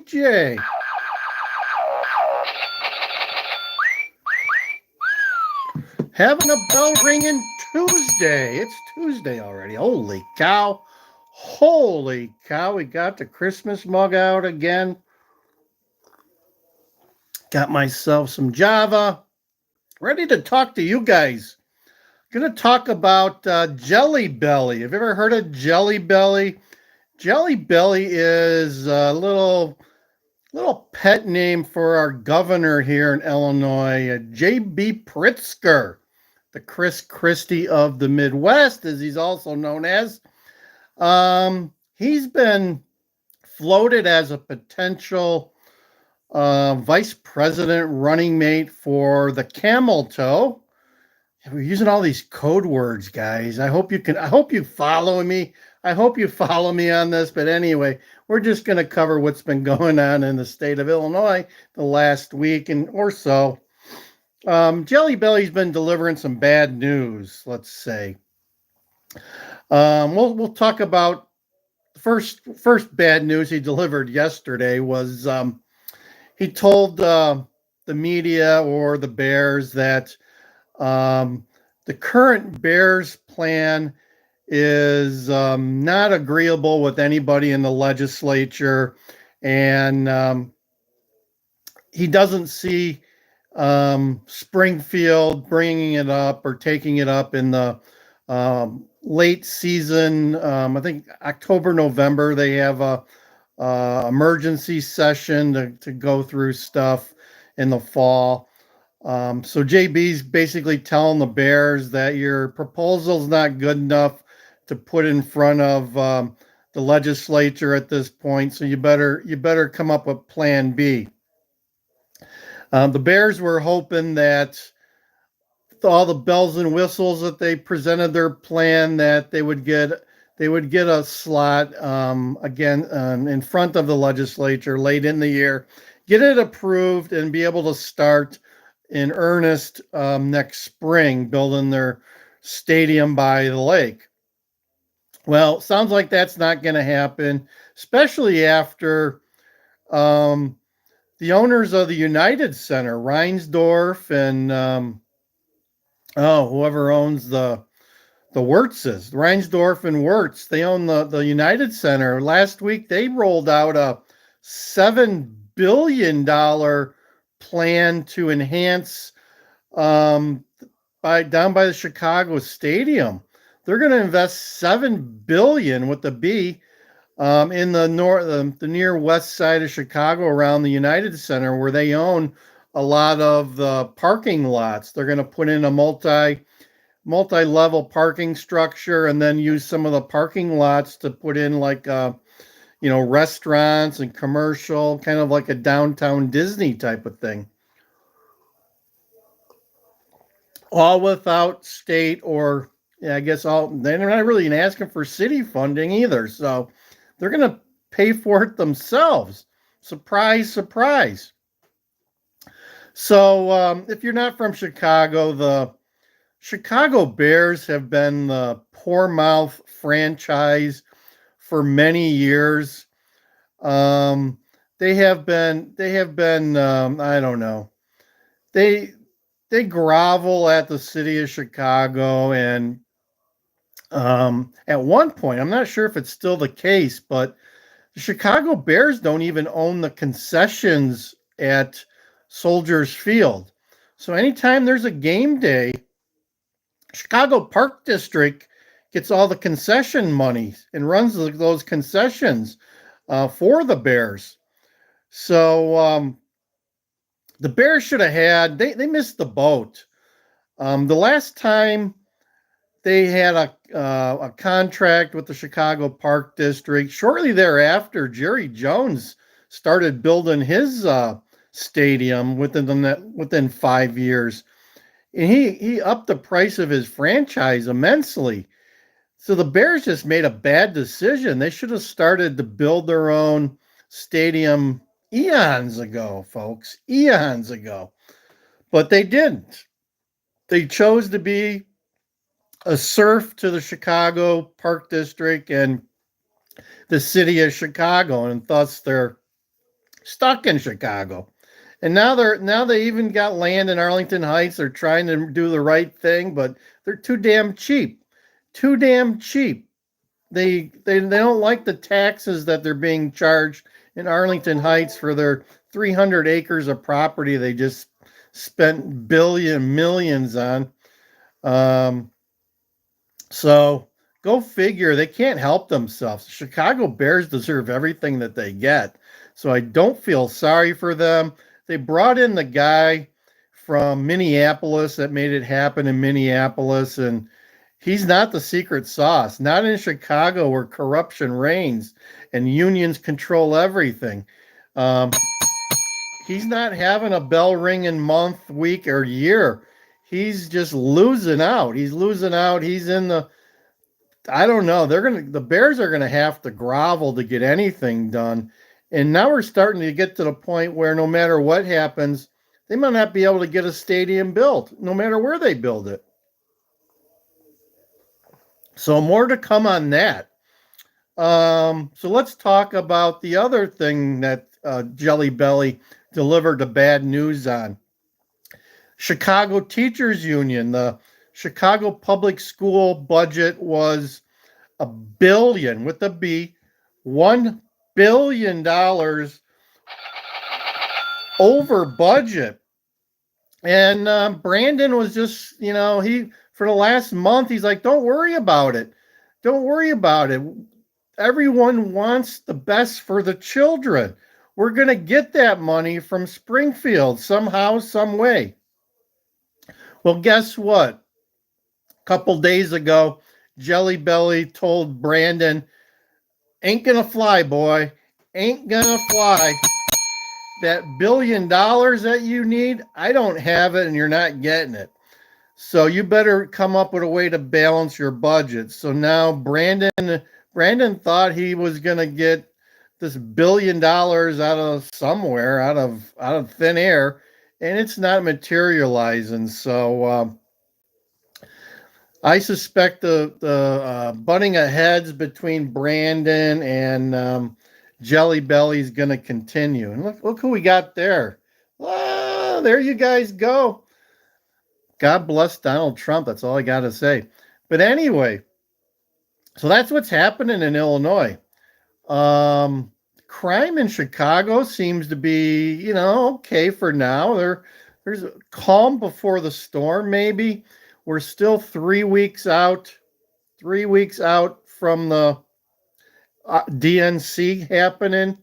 DJ. Having a bell ringing Tuesday. It's Tuesday already. Holy cow. Holy cow. We got the Christmas mug out again. Got myself some Java. Ready to talk to you guys. Going to talk about Jelly Belly. Have you ever heard of Jelly Belly? Jelly Belly is a little pet name for our governor here in Illinois, J.B. Pritzker, the Chris Christie of the Midwest, as he's also known as. He's been floated as a potential vice president running mate for the camel toe. We're using all these code words, guys. I hope you follow me. I hope you follow me on this. But anyway, we're just going to cover what's been going on in the state of Illinois the last week or so. Jelly Belly's been delivering some bad news, let's say. We'll talk about the first bad news he delivered yesterday was he told the media or the Bears that the current Bears plan is not agreeable with anybody in the legislature, and he doesn't see Springfield bringing it up or taking it up in the late season. I think October, November, they have a emergency session to go through stuff in the fall. So JB's basically telling the Bears that your proposal's not good enough to put in front of the legislature at this point. So you better come up with Plan B. The Bears were hoping that all the bells and whistles that they presented their plan, that they would get a slot again in front of the legislature late in the year, get it approved, and be able to start in earnest next spring building their stadium by the lake. Well, sounds like that's not going to happen, especially after the owners of the United Center, Reinsdorf and whoever owns the Wirtzes, Reinsdorf and Wirtz, they own the United Center. Last week, they rolled out a $7 billion plan to enhance down by the Chicago Stadium. They're going to invest $7 billion with the B in the near west side of Chicago around the United Center, where they own a lot of the parking lots. They're going to put in a multi-level parking structure and then use some of the parking lots to put in restaurants and commercial, kind of like a downtown Disney type of thing. All without state or, I guess they're not really asking for city funding either. So they're going to pay for it themselves. Surprise, surprise. So if you're not from Chicago, the Chicago Bears have been the poor mouth franchise for many years. They have been I don't know. They grovel at the city of Chicago, and at one point, I'm not sure if it's still the case, but the Chicago Bears don't even own the concessions at Soldiers Field. So anytime there's a game day, Chicago Park District gets all the concession money and runs those concessions for the Bears. So the Bears should have had, they missed the boat. The last time they had a contract with the Chicago Park District, shortly thereafter, Jerry Jones started building his stadium within 5 years. And he upped the price of his franchise immensely. So the Bears just made a bad decision. They should have started to build their own stadium eons ago, folks. Eons ago. But they didn't. They chose to be a serf to the Chicago Park District and the city of Chicago, and thus their stuck in Chicago. And now they even got land in Arlington Heights. They're trying to do the right thing, but they're too damn cheap. Too damn cheap. They don't like the taxes that they're being charged in Arlington Heights for their 300 acres of property they just spent millions on. Um, so go figure. They can't help themselves. The Chicago Bears deserve everything that they get. So I don't feel sorry for them. They brought in the guy from Minneapolis that made it happen in Minneapolis, and he's not the secret sauce. Not in Chicago where corruption reigns and unions control everything. Um, he's not having a bell ringing month, week, or year. He's just losing out. He's losing out. He's in the I don't know. The Bears are gonna have to grovel to get anything done. And now we're starting to get to the point where no matter what happens, they might not be able to get a stadium built, no matter where they build it. So more to come on that. So let's talk about the other thing that Jelly Belly delivered the bad news on. Chicago Teachers Union, the Chicago public school budget was $1 billion with a B, $1 billion over budget. And Brandon was just, he for the last month, he's like, don't worry about it. Don't worry about it. Everyone wants the best for the children. We're going to get that money from Springfield somehow, some way. Well, guess what? A couple days ago, Jelly Belly told Brandon, ain't gonna fly, boy. Ain't gonna fly. That $1 billion that you need, I don't have it and you're not getting it. So you better come up with a way to balance your budget. So now Brandon thought he was gonna get this $1 billion out of somewhere, out of thin air, and it's not materializing. So I suspect the butting of heads between Brandon and Jelly Belly is going to continue. And look who we got there. Ah, there you guys go. God bless Donald Trump. That's all I got to say. But anyway, so that's what's happening in Illinois. Crime in Chicago seems to be, okay for now. There's a calm before the storm, maybe. We're still 3 weeks out from the DNC happening.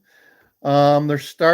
They're starting